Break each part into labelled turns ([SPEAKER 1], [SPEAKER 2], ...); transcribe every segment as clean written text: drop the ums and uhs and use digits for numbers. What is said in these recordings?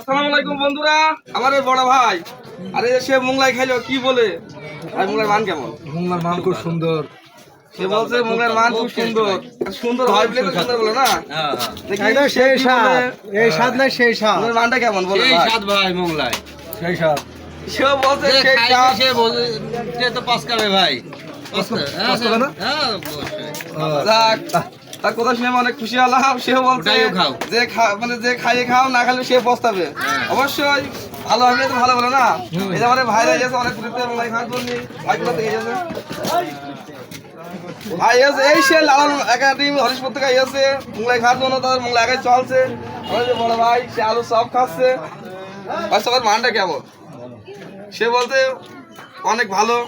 [SPEAKER 1] আসসালামু আলাইকুম বন্ধুরা, আমার এই বড় ভাই আরে সে মোংলাই খাইলো কি বলে ভাই মোংলার মান কেমন?
[SPEAKER 2] মোংলার মান খুব সুন্দর।
[SPEAKER 1] সে বলছে মোংলার মান খুব সুন্দর, সুন্দর হয় বলে তো সুন্দর বলে না।
[SPEAKER 2] একদম সেই স্বাদ, এই স্বাদ না সেই স্বাদ।
[SPEAKER 1] মোংলার মানটা কেমন বলে
[SPEAKER 3] এই
[SPEAKER 1] ভাই?
[SPEAKER 3] স্বাদ ভাই মোংলাই
[SPEAKER 2] সেই স্বাদ।
[SPEAKER 1] সে বলছে
[SPEAKER 3] যে
[SPEAKER 1] সেই
[SPEAKER 3] খাইছে
[SPEAKER 1] স্বাদ।
[SPEAKER 3] সে বোঝে যে তো পাঁচকাবে ভাই
[SPEAKER 2] পাঁচকাবে না?
[SPEAKER 3] হ্যাঁ অবশ্যই।
[SPEAKER 1] যাক, তার কথা শুনে আমি অনেক খুশি হলাম। সেও বলছে
[SPEAKER 3] ওটাইও খাও।
[SPEAKER 1] যে মানে যে খাইয়ে খাও, না খাইলে সে পস্তাবে। অবশ্যই ভালো হবে তো ভালো বলে না। এই যে আমাদের ভাইরা গেছে অনেক দূরে মোংলাই খাওয়ার জন্য, ভাইগুলো থেকে গেছে ভাই আছে এই সে লালন একাডেমি হরিশপুর থেকে এসে মোংলাই খাওয়ার জন্য, তাদের মোংলাই আগে চলছে। আমাদের বড় ভাই সে আলু চপ খাচ্ছে। ভাই সবার মানটা কেমন? সে বলতে অনেক ভালো।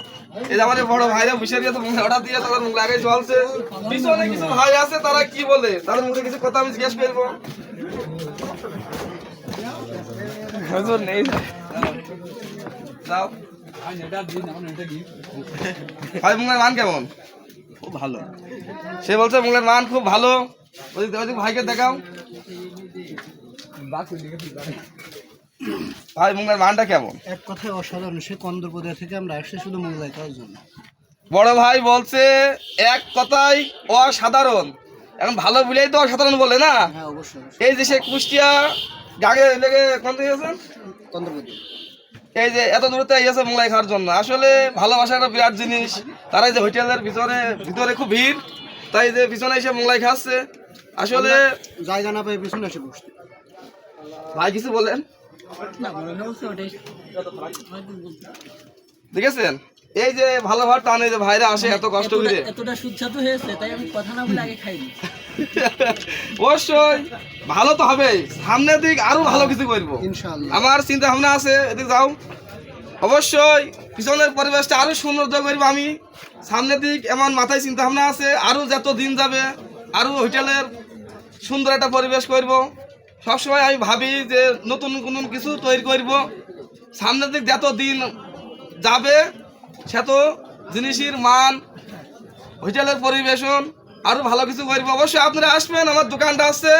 [SPEAKER 1] এই যে আমাদের বড় ভাইরা বসে গেছে মোংলাই অর্ডার দিয়ে, তাদের মোংলাই আগে চলছে। পিছনে কিছু ভাই আছে, তারা কি বলে তাদের মুখে কিছু কথা আমি জিজ্ঞেস করবো। নেই যাও ভাই, মোংলার মান কেমন?
[SPEAKER 2] খুব ভালো।
[SPEAKER 1] সে বলছে মোংলার মান খুব ভালো। ওই ভাইকে দেখাও ভাই, মোংলার মানটা কেমন?
[SPEAKER 2] এক কথায় অসাধারণ। সে কন্দরপদা থেকে আমরা আসছি শুধু মোংলাই খাওয়ার জন্য।
[SPEAKER 1] বড় ভাই বলছে এক কথায় অসাধারণ। এখন ভালো বলেই তো অসাধারণ বলে না।
[SPEAKER 2] হ্যাঁ অবশ্যই অবশ্যই।
[SPEAKER 1] এই যে সে কুষ্টিয়া গাগে লেগে কোন থেকে গেছেন,
[SPEAKER 2] কন্দরপদি।
[SPEAKER 1] এই যে এত দূরতে এসে মোংলাই খাওয়ার জন্য। আসলে ভালোবাসা একটা বিরাট জিনিস। তারা এই যে হোটেলের ভিতরে খুব ভিড়, তাই যে পিছনে এসে মোংলাই খাচ্ছে। আসলে
[SPEAKER 2] জায়গা না পেয়ে পিছনে এসে বসতে।
[SPEAKER 1] ভাই কিছু বলেন, দেখেছেন এই যে ভালো ভাত টানে যে ভাইরা আসে এত কষ্ট করে।
[SPEAKER 4] এতটা সুস্বাদু হয়েছে তাই আমি কথা না বলে আগে খাইনি।
[SPEAKER 1] অবশ্যই ভালো তো হবে, সামনের দিক আরো ভালো কিছু করবো
[SPEAKER 2] ইনশাআল্লাহ।
[SPEAKER 1] আমার চিন্তা ভাবনা আছে। এদিক যাও, অবশ্যই পিছনের পরিবেশটা আরো সৌন্দর্য করবো আমি। সামনের দিক এমন মাথায় চিন্তা ভাবনা আছে, আরো যত দিন যাবে আরো হোটেলের সুন্দর একটা পরিবেশ করব। সবসময় আমি ভাবি যে নতুন কোনো কিছু তৈরি করব। সামনের দিক যত দিন যাবে সেত জিনিসের মান, হোটেলের পরিবেশন আরো ভালো কিছু করবো। অবশ্যই আপনারা আসবেন। আমার দোকানটা আছে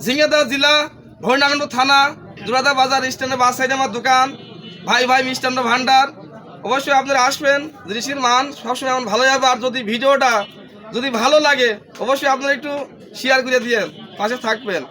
[SPEAKER 1] ঝিঙেদা জেলা, ভৈরবনারায়ণপুর থানা, জোড়াদা বাজার স্ট্যান্ডে বাস সাইডে আমার দোকান, ভাই ভাই মিষ্টান্ন ভান্ডার। অবশ্যই আপনারা আসবেন, জিনিসের মান সবসময় এমন ভালো যাবে। আর যদি ভিডিওটা যদি ভালো লাগে অবশ্যই আপনারা একটু শেয়ার করে দিয়েন, পাশে থাকবেন।